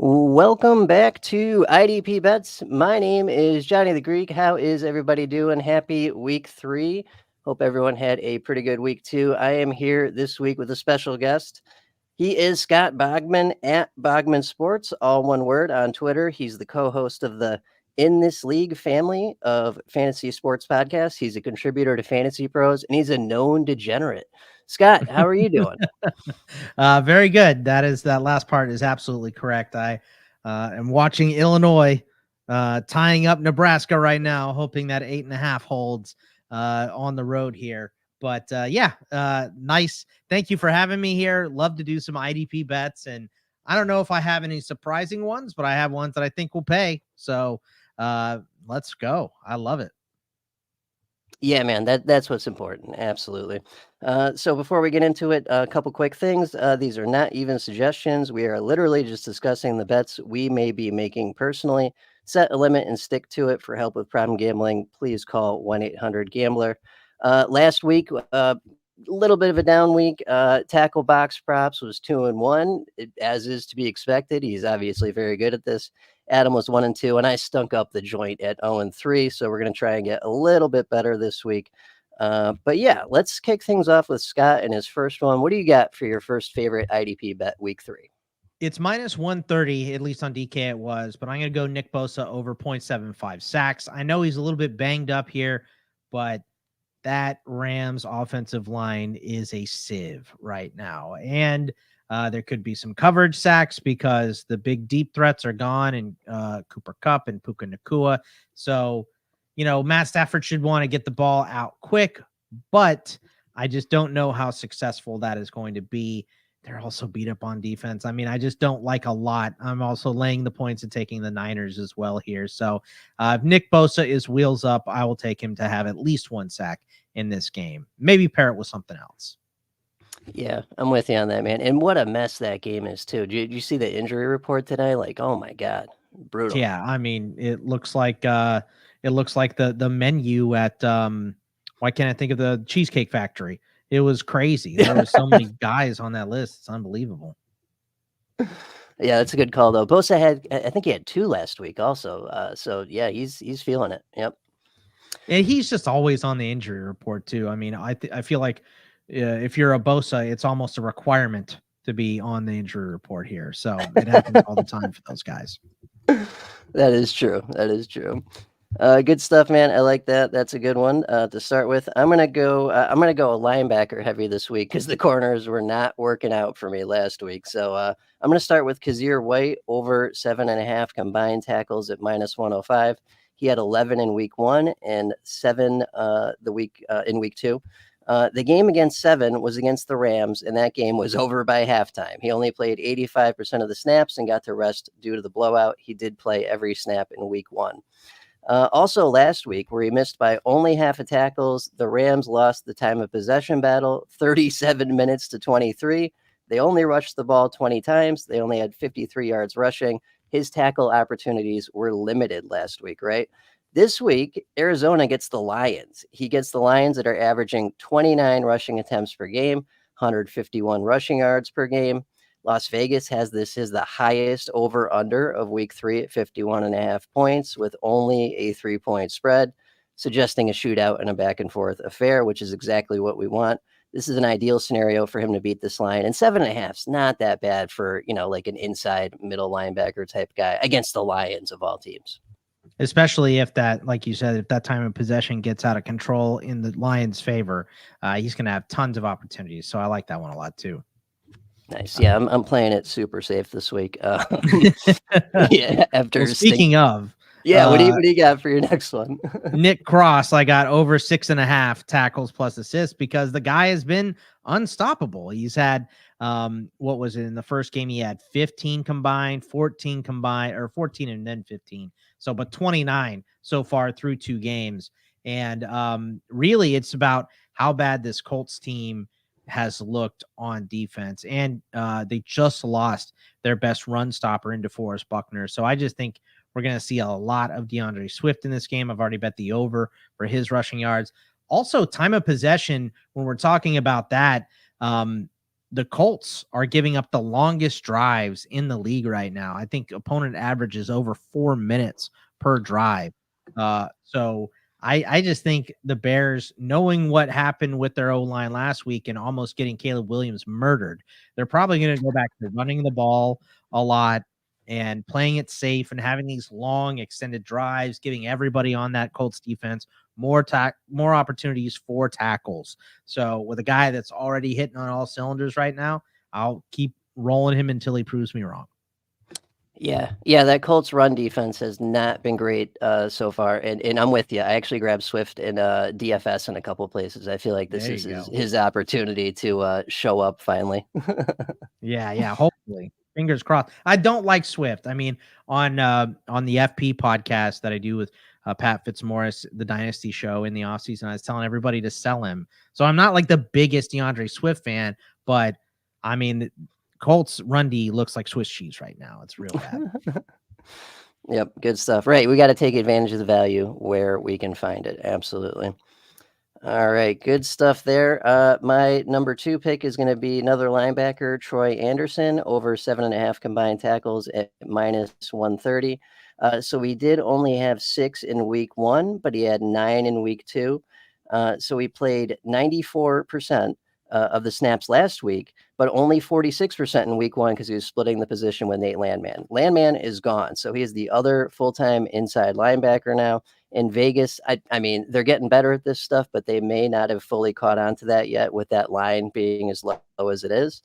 Welcome back to IDP Bets. My name is Johny the Greek. How is everybody doing? Happy week 3. Hope everyone had a pretty good week 2. I am here this week with a special guest. He is Scott Bogman at Bogman Sports, all one word on Twitter. He's the co-host of the In This League family of fantasy sports podcasts. He's a contributor to Fantasy Pros, and he's a known degenerate. Scott, how are you doing? Very good. That last part is absolutely correct. I am watching Illinois tying up Nebraska right now, hoping that 8.5 holds on the road here. But nice. Thank you for having me here. Love to do some IDP bets, and I don't know if I have any surprising ones, but I have ones that I think will pay. So let's go. I love it. Yeah, man, that's what's important. Absolutely. So before we get into it, a couple quick things. These are not even suggestions. We are literally just discussing the bets we may be making personally. Set a limit and stick to it. For help with problem gambling, please call 1-800-GAMBLER. Last week, a little bit of a down week. Tackle box props was 2-1, as is to be expected. He's obviously very good at this. Adam was 1-2, and I stunk up the joint at 0-3. So we're going to try and get a little bit better this week. But yeah, let's kick things off with Scott and his first one. What do you got for your first favorite IDP bet week 3? It's minus 130, at least on DK it was, but I'm going to go Nick Bosa over 0.75 sacks. I know he's a little bit banged up here, but that Rams offensive line is a sieve right now. And there could be some coverage sacks because the big deep threats are gone, and Cooper Kupp and Puka Nacua. So, Matt Stafford should want to get the ball out quick, but I just don't know how successful that is going to be. They're also beat up on defense. I mean, I just don't like a lot. I'm also laying the points and taking the Niners as well here. So if Nick Bosa is wheels up, I will take him to have at least one sack in this game. Maybe pair it with something else. Yeah, I'm with you on that, man. And what a mess that game is, too. Did you see the injury report today? Like, oh my God, brutal. Yeah, I mean, it looks like the menu at why can't I think of the Cheesecake Factory? It was crazy. There were so many guys on that list. It's unbelievable. Yeah, that's a good call though. Bosa I think he had 2 last week also. So yeah, he's feeling it. Yep. And he's just always on the injury report too. I mean, I feel like if you're a Bosa, it's almost a requirement to be on the injury report here. So it happens all the time for those guys. That is true. That is true. Good stuff, man. I like that. That's a good one to start with. I'm gonna go a linebacker heavy this week because the corners were not working out for me last week. So I'm gonna start with Kazir White over 7.5 combined tackles at minus 105. He had 11 in week 1 and 7 in week 2. The game against 7 was against the Rams, and that game was over by halftime. He only played 85% of the snaps and got to rest due to the blowout. He did play every snap in week 1. Also last week, where he missed by only half a tackles, the Rams lost the time of possession battle, 37 minutes to 23. They only rushed the ball 20 times. They only had 53 yards rushing. His tackle opportunities were limited last week, right? This week, Arizona gets the Lions. He gets the Lions that are averaging 29 rushing attempts per game, 151 rushing yards per game. Las Vegas has this as the highest over-under of week 3 at 51.5 points with only a 3-point spread, suggesting a shootout and a back-and-forth affair, which is exactly what we want. This is an ideal scenario for him to beat this line. And 7.5 is not that bad for, like an inside middle linebacker type guy against the Lions of all teams. Especially if that, like you said, if that time of possession gets out of control in the Lions' favor, he's going to have tons of opportunities. So I like that one a lot too. Nice. Yeah, I'm playing it super safe this week. Yeah. After speaking of, yeah, what do you got for your next one? Nick Cross, I got over 6.5 tackles plus assists because the guy has been unstoppable. He's had what was it in the first game? He had 15 combined, 14 combined, or 14 and then 15. So, but 29 so far through 2 games. And really, it's about how bad this Colts team has looked on defense. And they just lost their best run stopper into DeForest Buckner. So I just think we're going to see a lot of DeAndre Swift in this game. I've already bet the over for his rushing yards. Also, time of possession, when we're talking about that, the Colts are giving up the longest drives in the league right now. I think opponent average is over 4 minutes per drive. So I just think the Bears, knowing what happened with their O-line last week and almost getting Caleb Williams murdered, they're probably going to go back to running the ball a lot and playing it safe and having these long extended drives, giving everybody on that Colts defense more opportunities for tackles. So with a guy that's already hitting on all cylinders right now, I'll keep rolling him until he proves me wrong. Yeah, that Colts run defense has not been great so far, and I'm with you. I actually grabbed Swift in DFS in a couple places. I feel like this is his opportunity to show up finally. Yeah, hopefully. Fingers crossed. I don't like Swift. I mean, on the FP podcast that I do with Pat Fitzmaurice, the Dynasty show in the offseason, I was telling everybody to sell him. So I'm not like the biggest DeAndre Swift fan, but I mean, Colts run D looks like Swiss cheese right now. It's real bad. Yep, good stuff. Right, we got to take advantage of the value where we can find it. Absolutely. All right, good stuff there. My number 2 pick is going to be another linebacker, Troy Anderson, over 7.5 combined tackles at -130. So we did only have 6 in week 1, but he had 9 in week 2. So he played 94% of the snaps last week, but only 46% in week 1 because he was splitting the position with Nate Landman. Landman is gone, so he is the other full-time inside linebacker now. In Vegas, I mean, they're getting better at this stuff, but they may not have fully caught on to that yet with that line being as low as it is.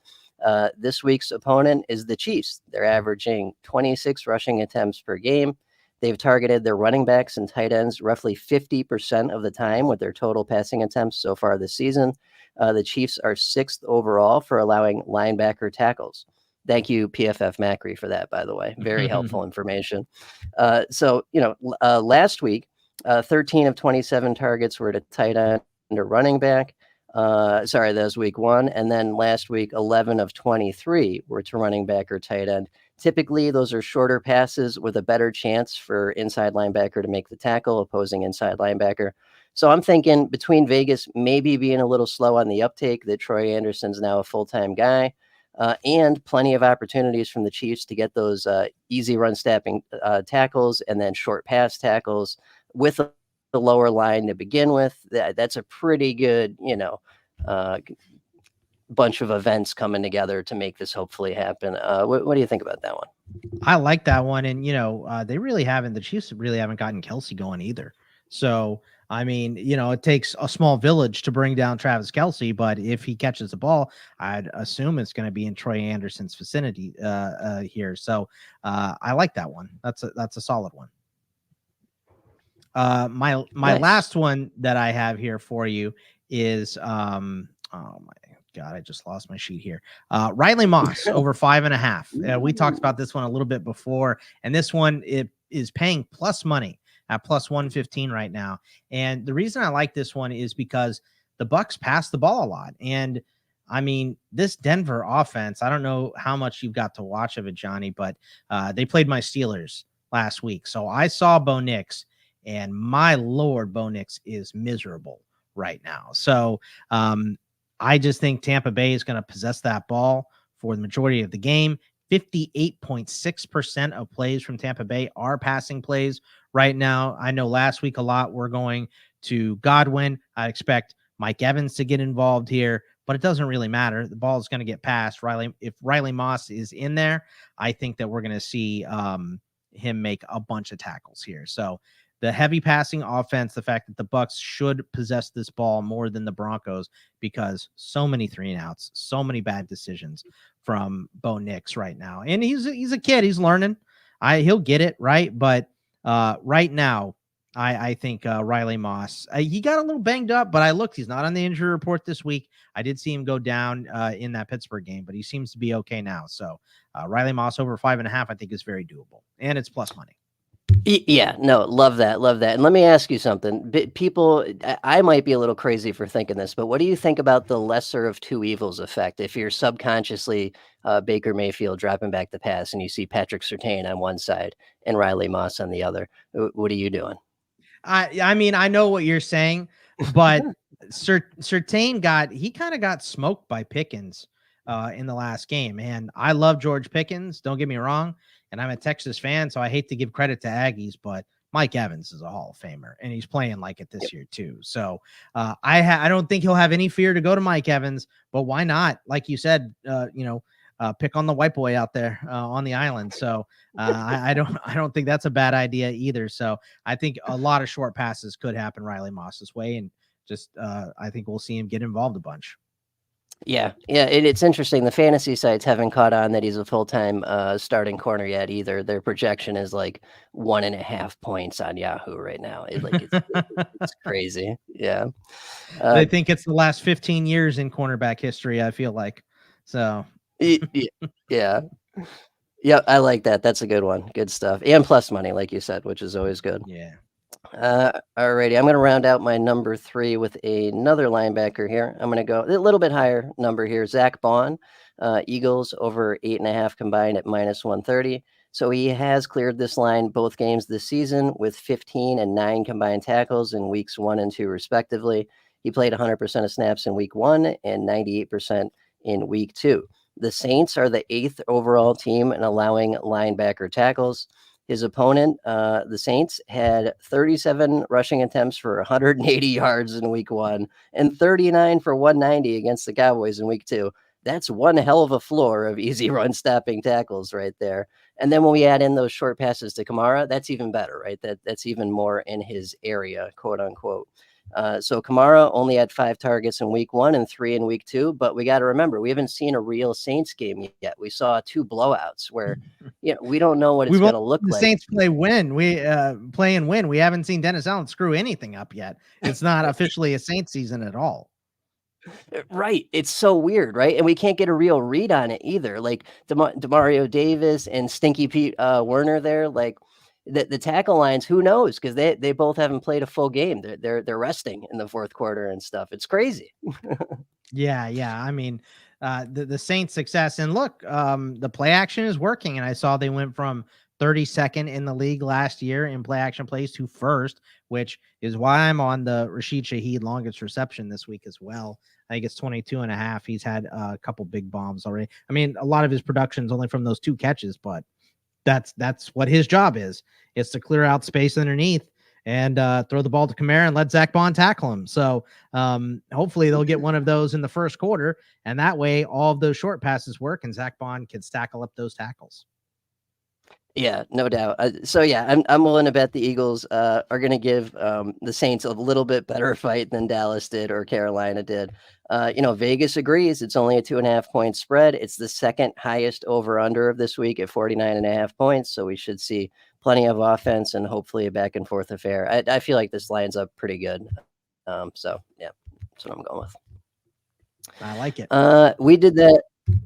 This week's opponent is the Chiefs. They're averaging 26 rushing attempts per game. They've targeted their running backs and tight ends roughly 50% of the time with their total passing attempts so far this season. The Chiefs are 6th overall for allowing linebacker tackles. Thank you, PFF Macri, for that, by the way. Very helpful information. So, last week, 13 of 27 targets were to tight end or running back. That was week 1. And then last week, 11 of 23 were to running back or tight end. Typically, those are shorter passes with a better chance for inside linebacker to make the tackle, opposing inside linebacker. So I'm thinking between Vegas maybe being a little slow on the uptake, that Troy Anderson's now a full-time guy, and plenty of opportunities from the Chiefs to get those easy run stopping tackles and then short pass tackles with the lower line to begin with. That's a pretty good, bunch of events coming together to make this hopefully happen. What do you think about that one? I like that one. And, the Chiefs really haven't gotten Kelsey going either. So, I mean, it takes a small village to bring down Travis Kelsey, but if he catches the ball, I'd assume it's going to be in Troy Anderson's vicinity here. So I like that one. That's a solid one. My nice. Last one that I have here for you is oh my God, I just lost my sheet here. Riley Moss over 5.5. We talked about this one a little bit before, and this one it is paying plus money at plus 115 right now. And the reason I like this one is because the Bucks pass the ball a lot. And I mean, this Denver offense, I don't know how much you've got to watch of it, Johnny, but they played my Steelers last week. So I saw Bo Nix, and my Lord, Bo Nix is miserable right now. So I just think Tampa Bay is going to possess that ball for the majority of the game. 58.6% of plays from Tampa Bay are passing plays right now. I know last week a lot were going to Godwin. I expect Mike Evans to get involved here, but it doesn't really matter. The ball is going to get passed. If Riley Moss is in there, I think that we're going to see him make a bunch of tackles here. So the heavy passing offense, the fact that the Bucks should possess this ball more than the Broncos because so many 3-and-outs, so many bad decisions from Bo Nix right now. And he's a kid. He's learning. He'll get it, right? But right now, I think Riley Moss, he got a little banged up, but I looked. He's not on the injury report this week. I did see him go down in that Pittsburgh game, but he seems to be okay now. So Riley Moss over 5.5, I think is very doable. And it's plus money. Yeah, no, love that. And let me ask you something. People, I might be a little crazy for thinking this, but what do you think about the lesser of two evils effect? If you're subconsciously Baker Mayfield dropping back the pass and you see Patrick Surtain on one side and Riley Moss on the other, what are you doing? I mean, I know what you're saying, but Surtain kind of got smoked by Pickens in the last game. And I love George Pickens. Don't get me wrong. And I'm a Texas fan, so I hate to give credit to Aggies, but Mike Evans is a Hall of Famer, and he's playing like it this year too. So I don't think he'll have any fear to go to Mike Evans, but why not? Like you said, pick on the white boy out there on the island. So I don't think that's a bad idea either. So I think a lot of short passes could happen Riley Moss's way, and just I think we'll see him get involved a bunch. Yeah, yeah, it's interesting. The fantasy sites haven't caught on that he's a full-time starting corner yet either. Their projection is like 1.5 points on Yahoo right now. It's crazy. Yeah. They think it's the last 15 years in cornerback history, I feel like. So yeah. Yeah, I like that. That's a good one. Good stuff. And plus money, like you said, which is always good. yeah. Alrighty, I'm going to round out my number 3 with another linebacker here. I'm going to go a little bit higher number here. Zack Baun, Eagles over 8.5 combined at -130. So he has cleared this line both games this season with 15 and 9 combined tackles in weeks 1 and 2 respectively. He played 100% of snaps in week 1 and 98% in week 2. The Saints are the 8th overall team in allowing linebacker tackles. His opponent, the Saints, had 37 rushing attempts for 180 yards in week 1 and 39 for 190 against the Cowboys in week 2. That's one hell of a floor of easy run stopping tackles right there. And then when we add in those short passes to Kamara, that's even better, right? That's even more in his area, quote unquote. So Kamara only had 5 targets in week 1 and 3 in week 2, but we got to remember, we haven't seen a real Saints game yet. We saw 2 blowouts where we don't know what it's going to look the like. Saints play and win. We haven't seen Dennis Allen screw anything up yet. It's not officially a Saints season at all. Right. It's so weird, right? And we can't get a real read on it either. Like Demario Davis and Stinky Pete Werner there, like the tackle lines, who knows? Because they both haven't played a full game. They're resting in the fourth quarter and stuff. It's crazy. Yeah. I mean, the Saints' success, and look, the play action is working. And I saw they went from 32nd in the league last year in play action plays to first, which is why I'm on the Rashid Shaheed longest reception this week as well. I think it's 22.5. He's had a couple big bombs already. I mean, a lot of his production's only from those 2 catches, but that's what his job is to clear out space underneath and throw the ball to Kamara and let Zack Baun tackle him. So hopefully they'll get one of those in the first quarter, and that way all of those short passes work and Zack Baun can tackle up those tackles. Yeah, no doubt. So yeah, I'm willing to bet the Eagles are going to give the Saints a little bit better fight than Dallas did or Carolina did. Vegas agrees. It's only a 2.5 point spread. It's the second highest over under of this week at 49.5 points. So we should see plenty of offense and hopefully a back and forth affair. I feel like this lines up pretty good. So yeah, that's what I'm going with. I like it. We did that.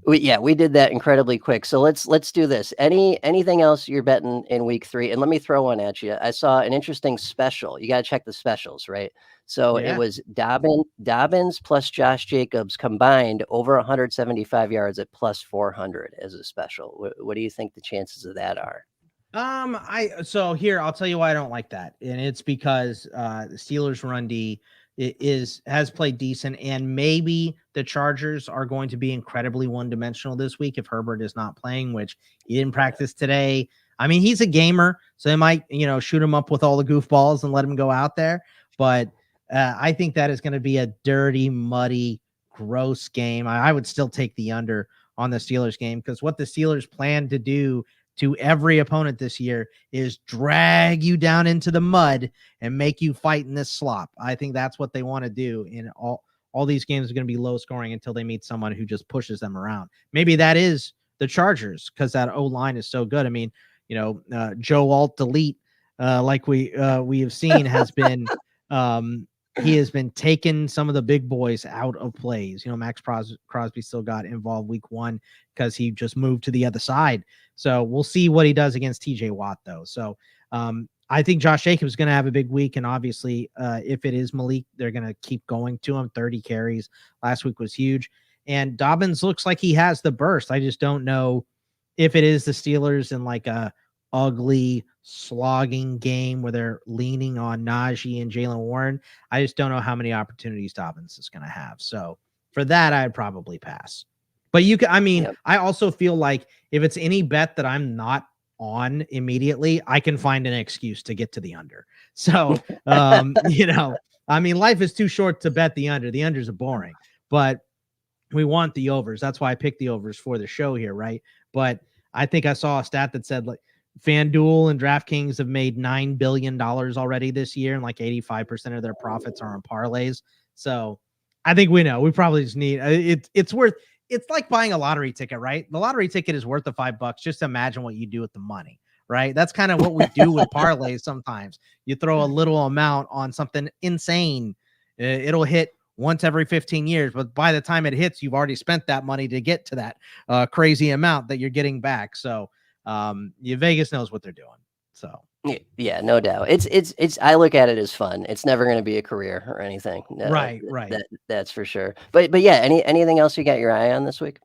We did that incredibly quick. So let's do this. Anything else you're betting in week 3? And let me throw one at you. I saw an interesting special. You got to check the specials, right? So it was Dobbins plus Josh Jacobs combined over 175 yards at plus 400 as a special. What do you think the chances of that are? So here, I'll tell you why I don't like that. And it's because the Steelers run D has played decent, and maybe the Chargers are going to be incredibly one-dimensional this week if Herbert is not playing, which he didn't practice today. I mean, he's a gamer, so they might, shoot him up with all the goofballs and let him go out there. But I think that is going to be a dirty, muddy, gross game. I would still take the under on the Steelers game, because what the Steelers plan to do to every opponent this year is drag you down into the mud and make you fight in this slop. I think that's what they want to do. In all these games are going to be low scoring until they meet someone who just pushes them around. Maybe that is the Chargers, because that O line is so good. I mean, Joe Alt Delete, like we have seen, has been he has been taking some of the big boys out of plays. Max Crosby still got involved week 1 because he just moved to the other side. So we'll see what he does against TJ Watt, though. So I think Josh Jacobs is going to have a big week. And obviously, if it is Malik, they're going to keep going to him. 30 carries last week was huge. And Dobbins looks like he has the burst. I just don't know if it is the Steelers in like a ugly slogging game where they're leaning on Najee and Jaylen Warren. I just don't know how many opportunities Dobbins is going to have. So for that, I'd probably pass. But you can, I mean, Yep. I also feel like if it's any bet that I'm not on immediately, I can find an excuse to get to the under. So, I mean, life is too short to bet the under. The unders are boring, but we want the overs. That's why I picked the overs for the show here, right? But I think I saw a stat that said like FanDuel and DraftKings have made $9 billion already this year, and like 85% of their profits are on parlays. So I think we know we probably just need it's worth. It's like buying a lottery ticket, right? The lottery ticket is worth the $5. Just imagine what you do with the money, right? That's kind of what we do with parlays. Sometimes you throw a little amount on something insane, it'll hit once every 15 years, but by the time it hits, you've already spent that money to get to that crazy amount that you're getting back. So Vegas knows what they're doing. So Yeah, no doubt. It's I look at it as fun. It's never going to be a career or anything. right. That's for sure. But yeah, anything else you got your eye on this week?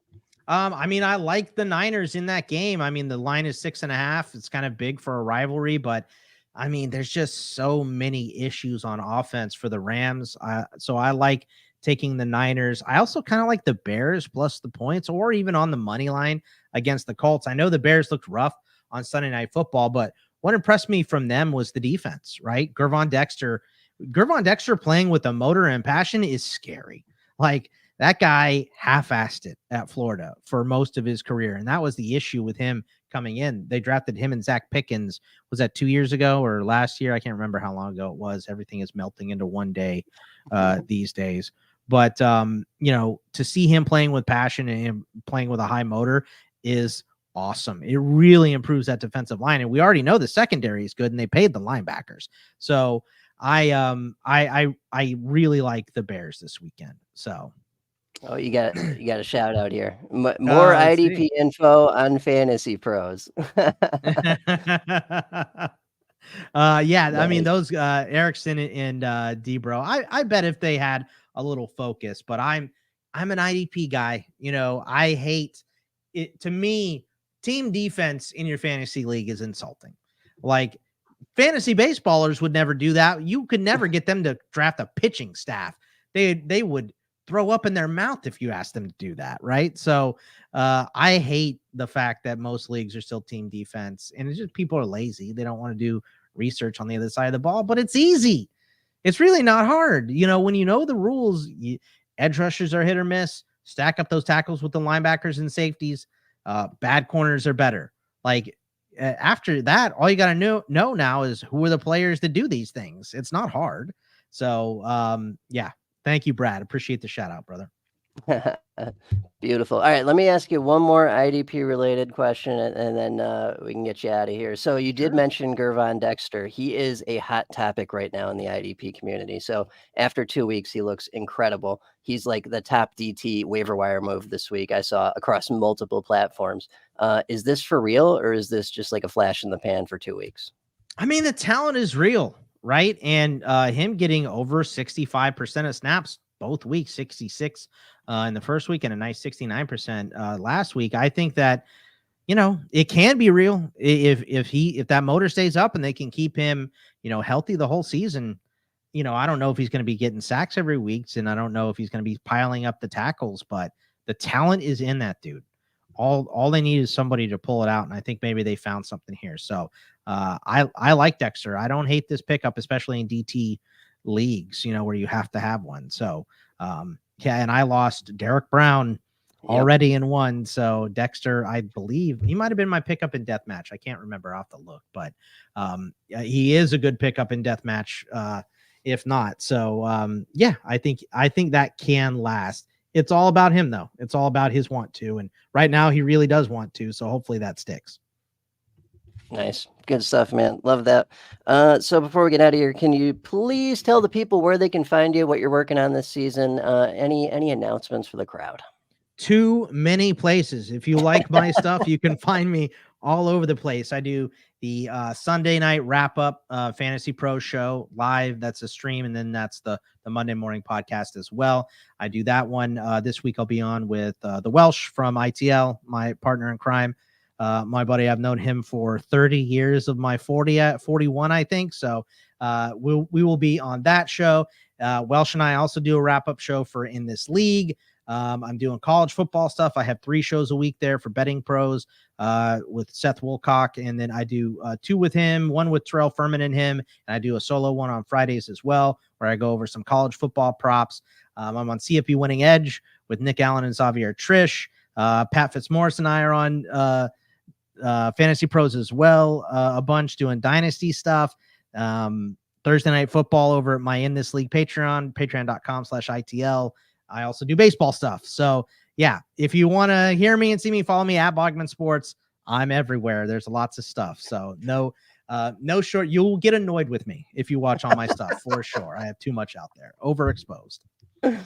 I mean, I like the Niners in that game. I mean, the line is 6.5. It's kind of big for a rivalry, but I mean, there's just so many issues on offense for the Rams. So I like taking the Niners. I also kind of like the Bears plus the points, or even on the money line against the Colts. I know the Bears looked rough on Sunday Night Football, but what impressed me from them was the defense, right? Gervon Dexter playing with a motor and passion is scary. Like, that guy half-assed it at Florida for most of his career, and that was the issue with him coming in. They drafted him and Zach Pickens. Was that 2 years ago or last year? I can't remember how long ago it was. Everything is melting into one day these days. But, to see him playing with passion and him playing with a high motor is awesome. It really improves that defensive line. And we already know the secondary is good, and they paid the linebackers. So I really like the Bears this weekend. So. Oh, you got a shout out here. More Let's IDP see. info on Fantasy Pros. Yeah, I mean Nice. those Erickson and Debro. I bet if they had a little focus, but I'm an IDP guy. I hate it. To me, team defense in your fantasy league is insulting. Like, fantasy baseballers would never do that. You could never get them to draft a pitching staff. They would throw up in their mouth if you ask them to do that, right? So I hate the fact that most leagues are still team defense, and it's just people are lazy. They don't want to do research on the other side of the ball, but it's easy. It's really not hard. When you know the rules, edge rushers are hit or miss. Stack up those tackles with the linebackers and safeties. Bad corners are better. Like, after that, all you got to know now is who are the players that do these things. It's not hard. So, yeah. Thank you, Brad. Appreciate the shout out, brother. Beautiful. All right, let me ask you one more IDP related question, and then we can get you out of here. So you did Sure. mention Gervon Dexter. He is a hot topic right now in the IDP community. So after 2 weeks, he looks incredible. He's like the top DT waiver wire move this week. I saw across multiple platforms. Is this for real, or is this just like a flash in the pan for 2 weeks? I mean, the talent is real, right? And him getting over 65% of snaps both weeks, 66 in the first week and a nice 69% last week. I think that, it can be real if that motor stays up and they can keep him, healthy the whole season. I don't know if he's going to be getting sacks every week, and I don't know if he's going to be piling up the tackles, but the talent is in that dude. All they need is somebody to pull it out, and I think maybe they found something here. So I like Dexter. I don't hate this pickup, especially in DT leagues, where you have to have one. So yeah, and I lost Derek Brown already in one. So Dexter, I believe he might have been my pickup in deathmatch. I can't remember. I'll have to look, but he is a good pickup in deathmatch. If not, so yeah, I think that can last. It's all about him, though. It's all about his want to, and right now he really does want to. So hopefully that sticks. Nice. Good stuff, man. Love that. So before we get out of here, can you please tell the people where they can find you, what you're working on this season? Any announcements for the crowd? Too many places. If you like my stuff, you can find me all over the place. I do the Sunday night wrap up Fantasy Pro show live. That's a stream, and then that's the Monday morning podcast as well. I do that one this week. I'll be on with the Welsh from ITL, my partner in crime. My buddy, I've known him for 30 years of my 41, I think. So we will be on that show. Welsh and I also do a wrap up show for In This League. I'm doing college football stuff. I have 3 shows a week there for Betting Pros with Seth Woolcock. And then I do 2 with him, 1 with Terrell Furman and him. And I do a solo one on Fridays as well, where I go over some college football props. I'm on CFP Winning Edge with Nick Allen and Xavier Trish. Pat Fitzmaurice and I are on Fantasy Pros as well, a bunch doing dynasty stuff. Thursday Night Football over at my In This League Patreon, patreon.com/ITL. I also do baseball stuff. So yeah, if you want to hear me and see me, follow me at Bogman Sports. I'm everywhere. There's lots of stuff. So no short. You'll get annoyed with me if you watch all my stuff for sure. I have too much out there, overexposed. I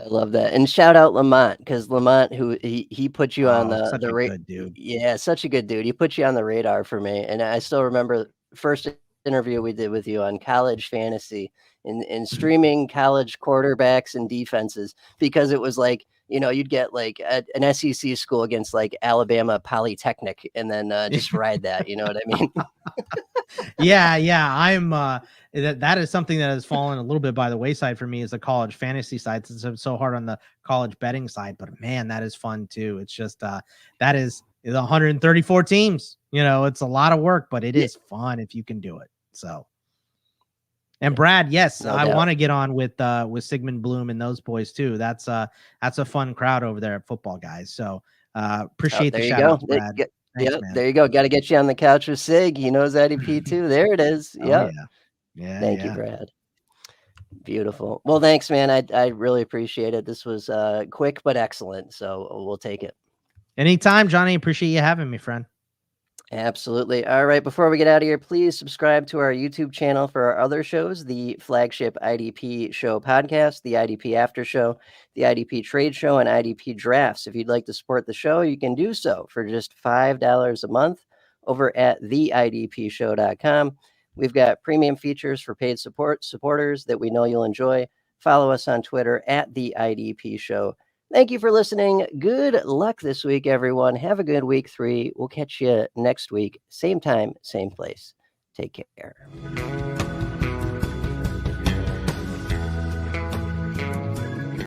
love that. And shout out Lamont, because Lamont, who he put you on the radar. Dude. Yeah, such a good dude. He put you on the radar for me. And I still remember first interview we did with you on college fantasy and streaming college quarterbacks and defenses, because it was like, you'd get like an SEC school against like Alabama Polytechnic and then just ride that. You know what I mean? Yeah. I'm that is something that has fallen a little bit by the wayside for me, is the college fantasy side, since I'm so hard on the college betting side. But man, that is fun too. It's just that is 134 teams. It's a lot of work, but it is fun if you can do it. So, and Brad, yes, no I want to get on with Sigmund Bloom and those boys too. That's a fun crowd over there at Football Guys. So appreciate the shout out, Brad. Thanks, man. There you go. Got to get you on the couch with Sig. He knows IDP too. There it is. Yep. Yeah. Thank you, Brad. Beautiful. Well, thanks, man. I really appreciate it. This was quick but excellent. So we'll take it. Anytime, Johnny. Appreciate you having me, friend. Absolutely. All right. Before we get out of here, please subscribe to our YouTube channel for our other shows, the flagship IDP Show podcast, the IDP After Show, the IDP Trade Show, and IDP Drafts. If you'd like to support the show, you can do so for just $5 a month over at theidpshow.com. We've got premium features for paid supporters that we know you'll enjoy. Follow us on Twitter at the IDP Show. Thank you for listening. Good luck this week, everyone. Have a good week 3. We'll catch you next week. Same time, same place. Take care.